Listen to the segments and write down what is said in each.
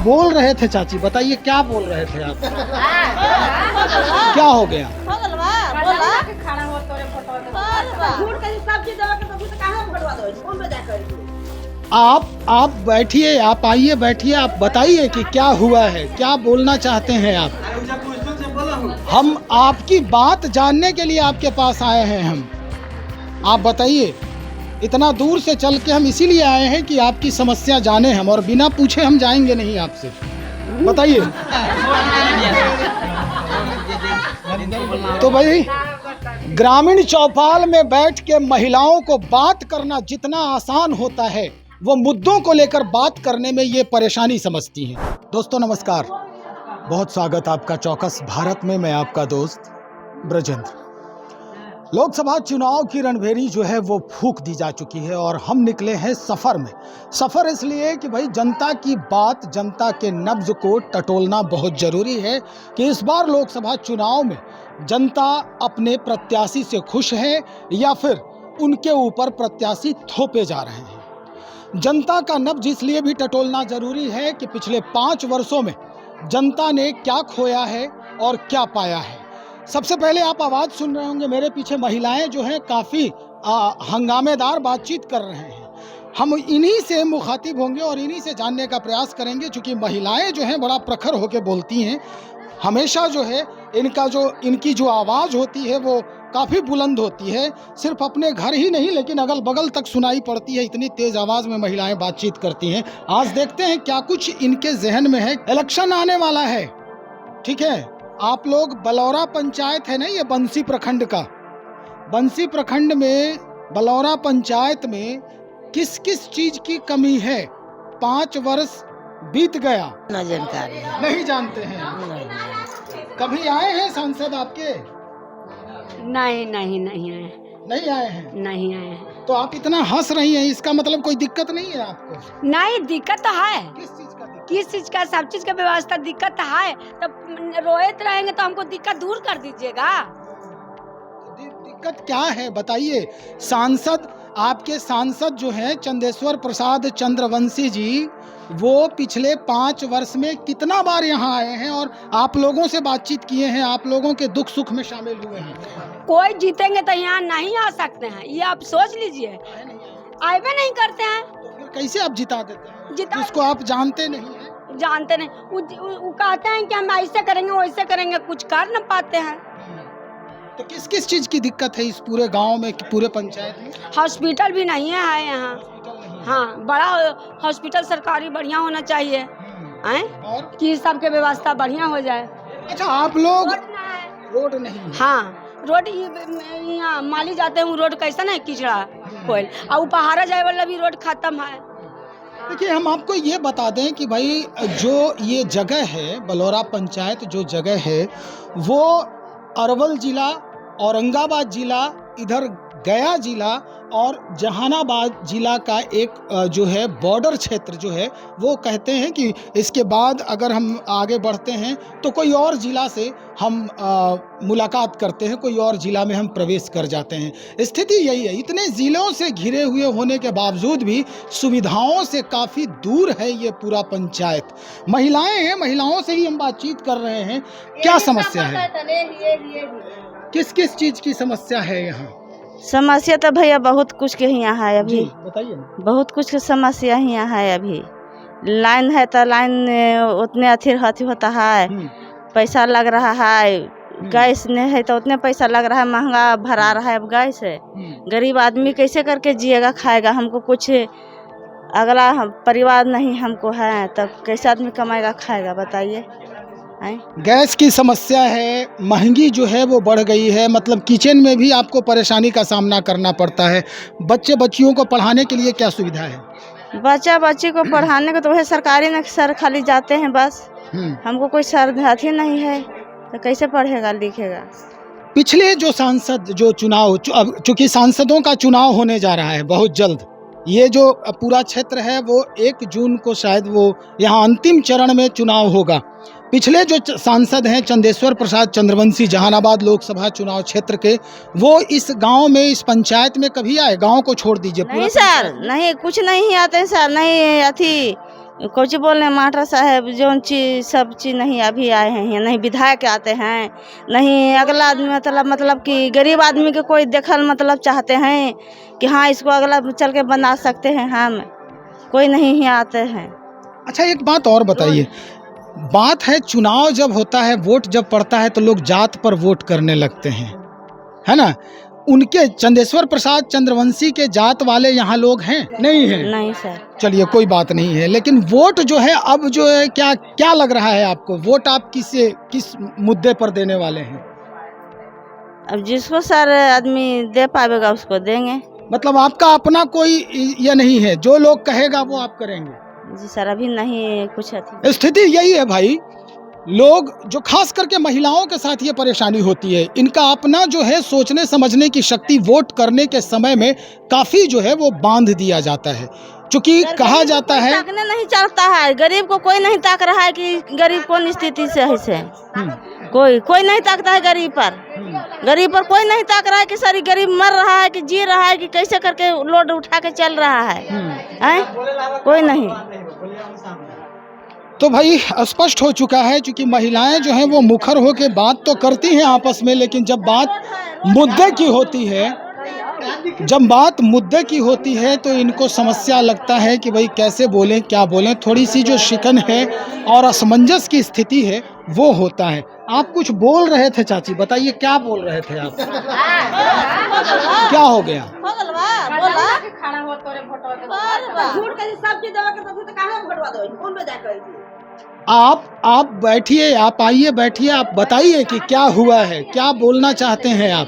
बोल रहे थे चाची, बताइए क्या बोल रहे थे आप? क्या हो गया? आप बैठिए, आप आइए बैठिए, आप बताइए कि क्या हुआ है, क्या बोलना चाहते हैं आप? हम आपकी बात जानने के लिए आपके पास आए हैं। आप बताइए, इतना दूर से चल के हम इसीलिए आए हैं कि आपकी समस्या जाने हम, और बिना पूछे हम जाएंगे नहीं आपसे। बताइए। तो भाई, ग्रामीण चौपाल में बैठ के महिलाओं को बात करना जितना आसान होता है, वो मुद्दों को लेकर बात करने में ये परेशानी समझती हैं। दोस्तों नमस्कार, बहुत स्वागत आपका चौकस भारत में। मैं आपका दोस्त ब्रजेंद्र। लोकसभा चुनाव की रणभेरी जो है वो फूंक दी जा चुकी है और हम निकले हैं सफ़र में। सफ़र इसलिए कि भाई जनता की बात, जनता के नब्ज को टटोलना बहुत ज़रूरी है कि इस बार लोकसभा चुनाव में जनता अपने प्रत्याशी से खुश है या फिर उनके ऊपर प्रत्याशी थोपे जा रहे हैं। जनता का नब्ज इसलिए भी टटोलना ज़रूरी है कि पिछले 5 वर्षों में जनता ने क्या खोया है और क्या पाया है। सबसे पहले आप आवाज़ सुन रहे होंगे, मेरे पीछे महिलाएं जो हैं काफ़ी हंगामेदार बातचीत कर रहे हैं। हम इन्हीं से मुखातिब होंगे और इन्हीं से जानने का प्रयास करेंगे, क्योंकि महिलाएं जो हैं बड़ा प्रखर होकर बोलती हैं। हमेशा जो है इनकी जो आवाज़ होती है वो काफ़ी बुलंद होती है। सिर्फ अपने घर ही नहीं लेकिन अगल बगल तक सुनाई पड़ती है, इतनी तेज़ आवाज़ में महिलाएं बातचीत करती हैं। आज देखते हैं क्या कुछ इनके जहन में है। इलेक्शन आने वाला है, ठीक है। आप लोग बलौरा पंचायत है ना, ये बंसी प्रखंड का, बंसी प्रखंड में बलौरा पंचायत में किस किस चीज की कमी है? 5 वर्ष बीत गया, ना जानकारी है। नहीं जानते हैं। कभी आए हैं सांसद आपके? नहीं नहीं नहीं आए, नहीं आए हैं। नहीं आए हैं। तो आप इतना हंस रही हैं, इसका मतलब कोई दिक्कत नहीं है आपको? नहीं, दिक्कत तो है। किस चीज का दिक्कत? किस चीज का? सब चीज का व्यवस्था दिक्कत है। तब रोहित रहेंगे तो हमको दिक्कत दूर कर दीजिएगा। दिक्कत क्या है बताइए। सांसद, आपके सांसद जो हैं चंदेश्वर प्रसाद चंद्रवंशी जी, वो पिछले 5 वर्ष में कितना बार यहाँ आए हैं और आप लोगों से बातचीत किए हैं, आप लोगों के दुख सुख में शामिल हुए हैं। कोई जीतेंगे तो यहाँ नहीं आ सकते हैं, ये आप सोच लीजिए। आए नहीं करते हैं तो फिर कैसे आप जिता देते हैं जिता जिसको आप जानते नहीं हैं? जानते नहीं। वो कहते हैं कि हम ऐसे करेंगे वैसे करेंगे, कुछ कर न पाते हैं। तो किस किस चीज की दिक्कत है इस पूरे गांव में, पूरे पंचायत में? हॉस्पिटल भी नहीं है यहाँ। हाँ, बड़ा हॉस्पिटल सरकारी बढ़िया होना चाहिए, और कि सबके व्यवस्था बढ़िया हो जाए। अच्छा, आप लोग रोड नहीं है। हाँ, रोड यहाँ माली जाते हैं, रोड कैसा है, कीचड़ा कोयल, और पहाड़ा जाए वाला भी रोड खत्म है। देखिए, हम आपको ये बता दें कि भाई जो ये जगह है बलौरा पंचायत, जो जगह है वो अरवल जिला, औरंगाबाद जिला, इधर गया जिला और जहानाबाद जिला का एक जो है बॉर्डर क्षेत्र जो है, वो कहते हैं कि इसके बाद अगर हम आगे बढ़ते हैं तो कोई और ज़िला से हम मुलाकात करते हैं, कोई और ज़िला में हम प्रवेश कर जाते हैं। स्थिति यही है। इतने ज़िलों से घिरे हुए होने के बावजूद भी सुविधाओं से काफ़ी दूर है ये पूरा पंचायत। महिलाएं हैं, महिलाओं से ही हम बातचीत कर रहे हैं। क्या समस्या है? किस किस चीज़ की समस्या है यहाँ? समस्या तो भैया बहुत कुछ के यहाँ है अभी। बताइए ना। बहुत कुछ की समस्या यहाँ है अभी। लाइन है तो लाइन उतने अथी होता है, पैसा लग रहा है। गैस नहीं है तो उतने पैसा लग रहा है, महंगा भरा रहा है अब गैस है। गरीब आदमी कैसे करके जिएगा, खाएगा? हमको कुछ अगला परिवार नहीं हमको है, तब कैसे आदमी कमाएगा खाएगा बताइए। गैस की समस्या है, महंगी जो है वो बढ़ गई है, मतलब किचन में भी आपको परेशानी का सामना करना पड़ता है। बच्चे बच्चियों को पढ़ाने के लिए क्या सुविधा है? बच्चा बच्ची को पढ़ाने को तो वह सरकारी न सर खाली जाते हैं बस। हमको कोई सर अथी नहीं है तो कैसे पढ़ेगा लिखेगा। पिछले जो सांसद जो चुनाव, चूँकि सांसदों का चुनाव होने जा रहा है बहुत जल्द, ये जो पूरा क्षेत्र है वो 1 जून को शायद वो यहाँ अंतिम चरण में चुनाव होगा। पिछले जो सांसद हैं चंदेश्वर प्रसाद चंद्रवंशी, जहानाबाद लोकसभा चुनाव क्षेत्र के, वो इस गांव में, इस पंचायत में कभी आए? गांव को छोड़ दीजिए, नहीं सर, नहीं, कुछ नहीं आते सर। नहीं अथी कुछ बोलने मास्टर साहब जो चीज सब चीज नहीं अभी आए हैं, नहीं विधायक आते हैं, नहीं अगला आदमी मतलब कि गरीब आदमी के कोई देखल मतलब चाहते हैं कि हाँ इसको अगला चल के बना सकते हैं, हम कोई नहीं ही आते हैं। अच्छा एक बात और बताइए, बात है चुनाव जब होता है, वोट जब पड़ता है तो लोग जात पर वोट करने लगते हैं, है ना। उनके चंदेश्वर प्रसाद चंद्रवंशी के जात वाले यहाँ लोग हैं? नहीं है? नहीं सर। चलिए कोई बात नहीं है, लेकिन वोट जो है अब जो है क्या क्या लग रहा है आपको, वोट आप किस मुद्दे पर देने वाले हैं? अब जिसको सर आदमी दे पाएगा उसको देंगे। मतलब आपका अपना कोई ये नहीं है, जो लोग कहेगा वो आप करेंगे? जी सर अभी नहीं कुछ अथी। स्थिति यही है भाई, लोग जो खास करके महिलाओं के साथ ये परेशानी होती है, इनका अपना जो है सोचने समझने की शक्ति वोट करने के समय में काफी जो है वो बांध दिया जाता है, क्योंकि कहा जाता है ताकने नहीं चलता है, गरीब को कोई नहीं ताक रहा है कि गरीब कौन स्थिति से है। कोई नहीं ताकता है गरीब पर कोई नहीं ताक रहा है कि सारी गरीब मर रहा है कि जी रहा है कि कैसे करके लोड उठा के चल रहा है, कोई नहीं। तो भाई स्पष्ट हो चुका है, क्योंकि महिलाएं जो हैं वो मुखर होकर बात तो करती हैं आपस में, लेकिन जब बात मुद्दे की होती है तो इनको समस्या लगता है कि भाई कैसे बोलें क्या बोलें, थोड़ी सी जो शिकन है और असमंजस की स्थिति है वो होता है। आप कुछ बोल रहे थे चाची, बताइए क्या बोल रहे थे आप? क्या हो गया? आप बैठिए, आप आइए बैठिए, आप बताइए कि क्या हुआ है, क्या बोलना चाहते हैं आप?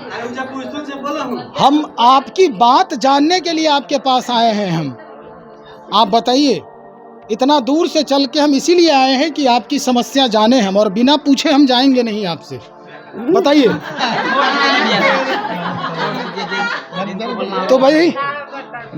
हम आपकी बात जानने के लिए आपके पास आए हैं। आप बताइए, इतना दूर से चल के हम इसीलिए आए हैं कि आपकी समस्या जाने हम, और बिना पूछे हम जाएंगे नहीं आपसे। बताइए। तो भाई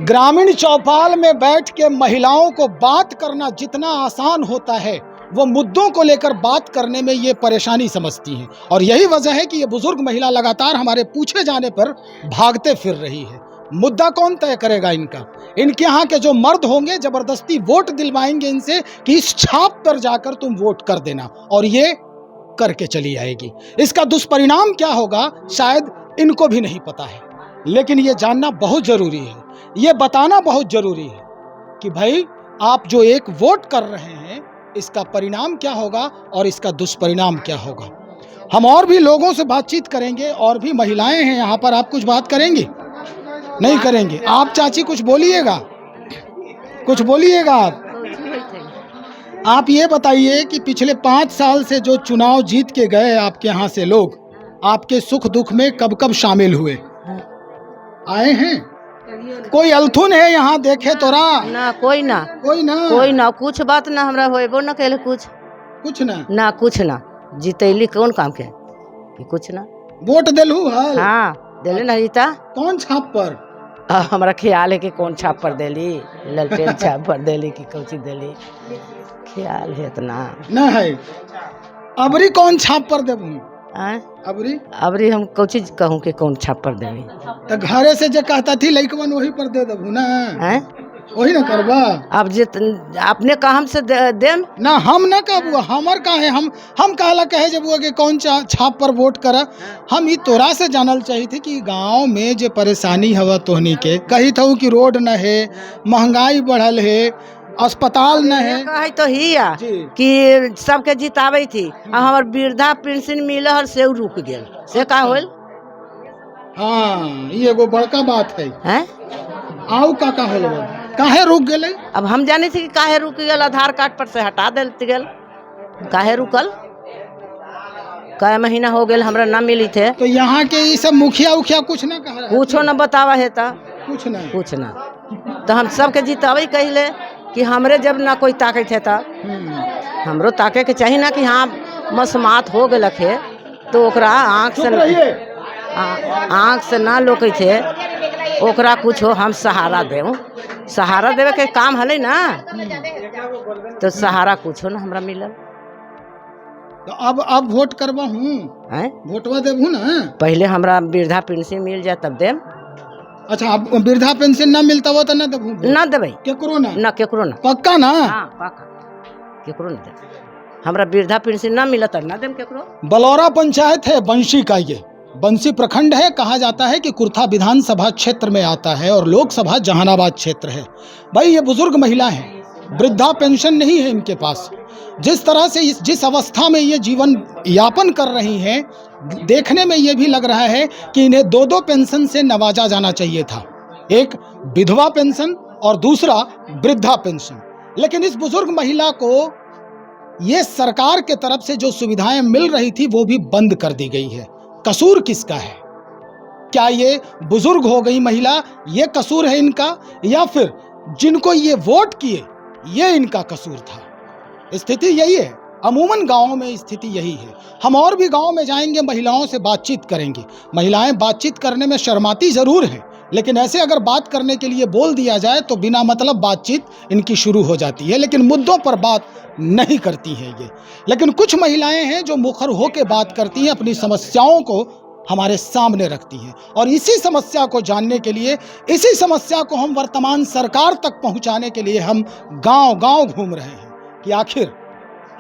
ग्रामीण चौपाल में बैठ के महिलाओं को बात करना जितना आसान होता है, वो मुद्दों को लेकर बात करने में ये परेशानी समझती हैं, और यही वजह है कि ये बुजुर्ग महिला लगातार हमारे पूछे जाने पर भागते फिर रही है। मुद्दा कौन तय करेगा इनका? इनके यहाँ के जो मर्द होंगे जबरदस्ती वोट दिलवाएंगे इनसे कि इस छाप पर जाकर तुम वोट कर देना, और ये करके चली आएगी। इसका दुष्परिणाम क्या होगा शायद इनको भी नहीं पता है, लेकिन ये जानना बहुत जरूरी है, ये बताना बहुत जरूरी है कि भाई आप जो एक वोट कर रहे हैं इसका परिणाम क्या होगा और इसका दुष्परिणाम क्या होगा। हम और भी लोगों से बातचीत करेंगे, और भी महिलाएं हैं यहाँ पर। आप कुछ बात करेंगे? नहीं करेंगे। आप चाची कुछ बोलिएगा, कुछ बोलिएगा आप ये बताइए कि पिछले 5 साल से जो चुनाव जीत के गए आपके यहाँ से लोग, आपके सुख दुख में कब कब शामिल हुए? आए हैं? कोई अल्थुन है यहाँ देखे तोरा? ना कोई ना कुछ बात ना हमरा होएबो ना कहले कुछ ना कुछ ना जीतैली कौन काम के कि कुछ ना वोट देलू? हाँ देले ना जीता। कौन छाप पर? हमरा ख्याल है कि कौन छाप पर देली, ललटेन छाप पर देली कि कौची देली, ख्याल है इतना ना है। अबरी कौन छाप पर देबू? अबरी हम कौची कहूँ कि कौन छाप पर देवी? तो घरे से जो कहता थी लइकवन वही पर दे देबू ना? वही ना करबा? अब जित अपने काम से देम ना, हम ना कहबू, हमर का है, हम कहला कहे जब कि कौन छाप पर वोट करा। हम ई तोरा से जानल चाहिए थे कि गांव में जो परेशानी हवा तोहनी के, कही था कि रोड न है, महंगाई बढ़ल है, अस्पताल न है, कही तो ही कि सबके जितावे थी, हमार वृद्धा पेंशन मिलल से रुक गेल, से का होल? हाँ ये एगो बड़का बात है। आउ का होल? काहे रुक गेले? अब हम जाने थे कि काहे रुक गेल, आधार कार्ड पर से हटा देते गेल, काहे रुकल? कई महीना हो गेल हमरा ना मिली थे। तो यहाँ के ये सब मुखिया उखिया कुछ ना कहा? कुछो न बतावा है ता कुछ ना। तो हम सबके जितावे कहले कि हमरे जब ना कोई ताके थे ता हमरो ताके के चाहिए ना कि हाँ मसमात हो गलक है तो ओकरा आँख से ना लोके थे, ओकरा कुछ हो हम सहारा देव, सहारा देवे के काम हले ना, तो सहारा कुछ हो ना हमरा मिलल। तो अब वोट करवा हूँ, वोटवा देबू ना? पहले हमरा वृद्धा पेंशन मिल जाए तब देम। अच्छा, आप वृद्धा पेंशन ना मिलता हो तो ना देबू? ना देबै केकरो ना? ना केकरो ना। पक्का ना? हाँ पक्का केकरो ना देबै। हमरा वृद्धा पेंशन ना मिलत ना देम केकरो। बलौरा पंचायत है बंसी का, ये बंसी प्रखंड है। कहा जाता है कि कुर्था विधानसभा क्षेत्र में आता है और लोकसभा जहानाबाद क्षेत्र है। भाई ये बुजुर्ग महिला है, वृद्धा पेंशन नहीं है इनके पास। जिस तरह से जिस अवस्था में ये जीवन यापन कर रही हैं, देखने में ये भी लग रहा है कि इन्हें 2-2 पेंशन से नवाजा जाना चाहिए था, एक विधवा पेंशन और दूसरा वृद्धा पेंशन। लेकिन इस बुजुर्ग महिला को ये सरकार के तरफ से जो सुविधाएं मिल रही थी वो भी बंद कर दी गई है। कसूर किसका है? क्या ये बुजुर्ग हो गई महिला, ये कसूर है इनका, या फिर जिनको ये वोट किए ये इनका कसूर था? स्थिति यही है। अमूमन गांवों में स्थिति यही है। हम और भी गांव में जाएंगे, महिलाओं से बातचीत करेंगे। महिलाएं बातचीत करने में शर्माती जरूर हैं, लेकिन ऐसे अगर बात करने के लिए बोल दिया जाए तो बिना मतलब बातचीत इनकी शुरू हो जाती है, लेकिन मुद्दों पर बात नहीं करती हैं ये। लेकिन कुछ महिलाएं हैं जो मुखर होकर बात करती हैं, अपनी समस्याओं को हमारे सामने रखती हैं। और इसी समस्या को जानने के लिए, इसी समस्या को हम वर्तमान सरकार तक पहुंचाने के लिए हम गांव-गांव घूम रहे हैं कि आखिर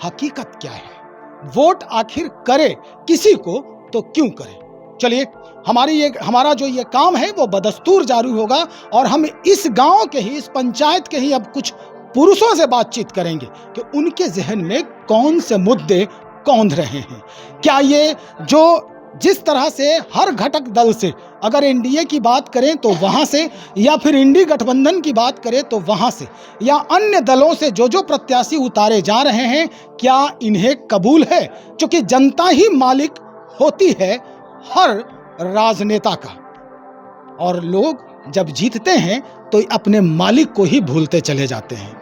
हकीकत क्या है, वोट आखिर करे किसी को तो क्यों करे। चलिए, हमारा जो ये काम है वो बदस्तूर जारी होगा और हम इस गांव के ही, इस पंचायत के ही अब कुछ पुरुषों से बातचीत करेंगे कि उनके जहन में कौन से मुद्दे कौंध रहे हैं। क्या ये जो जिस तरह से हर घटक दल से, अगर एनडीए की बात करें तो वहाँ से, या फिर इंडी गठबंधन की बात करें तो वहाँ से, या अन्य दलों से जो प्रत्याशी उतारे जा रहे हैं, क्या इन्हें कबूल है? क्योंकि जनता ही मालिक होती है हर राजनेता का, और लोग जब जीतते हैं तो अपने मालिक को ही भूलते चले जाते हैं।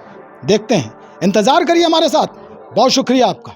देखते हैं, इंतजार करिए हमारे साथ। बहुत शुक्रिया आपका।